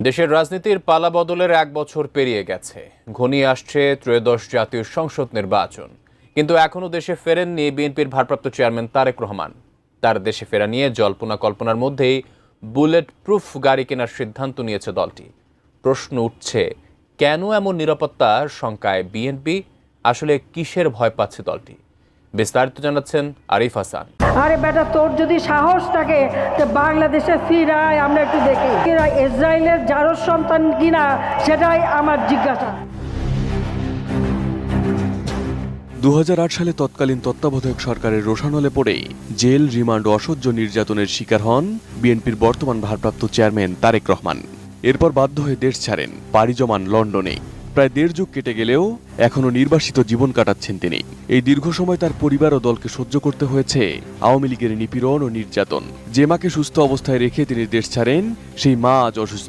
দেশের রাজনীতির পালাবদলের 1 বছর পেরিয়ে গেছে। ঘনিয়ে আসছে ত্রয়োদশ জাতীয় সংসদ নির্বাচন, কিন্তু এখনো দেশে ফেরেননি বিএনপির ভারপ্রাপ্ত চেয়ারম্যান তারেক রহমান। তার দেশে ফেরা নিয়ে জল্পনা কল্পনার মধ্যেই বুলেট প্রুফ গাড়ি কেনার সিদ্ধান্ত নিয়েছে দলটি। প্রশ্ন উঠছে, কেন এমন নিরাপত্তার শঙ্কায় বিএনপি? আসলে কিসের ভয় পাচ্ছে দলটি? বিস্তারিত জানাচ্ছেন আরিফ হাসান। আরে বেটা, তোর যদি সাহস থাকে তো বাংলাদেশে ফিরায় আমরা একটু দেখি। ইসরায়েলের জারজ সন্তান কিনা সেটাই আমার জিজ্ঞাসা। 2008 সালে তৎকালীন তত্ত্বাবধায়ক সরকারের রোষানলে পড়ে জেল, রিমান্ড ও অসহ্য নির্যাতনের শিকার হন বিএনপির বর্তমান ভারপ্রাপ্ত চেয়ারম্যান তারেক রহমান। এরপর বাধ্য হয়ে দেশ ছাড়েন, পাড়ি জমান লন্ডনে। প্রায় 1.5 যুগ কেটে গেলেও এখনও নির্বাসিত জীবন কাটাচ্ছেন তিনি। এই দীর্ঘ সময় তার পরিবার ও দলকে সহ্য করতে হয়েছে আওয়ামী লীগের নিপীড়ন ও নির্যাতন। যে মাকে সুস্থ অবস্থায় রেখে তিনি দেশ ছাড়েন, সেই মা আজ অসুস্থ।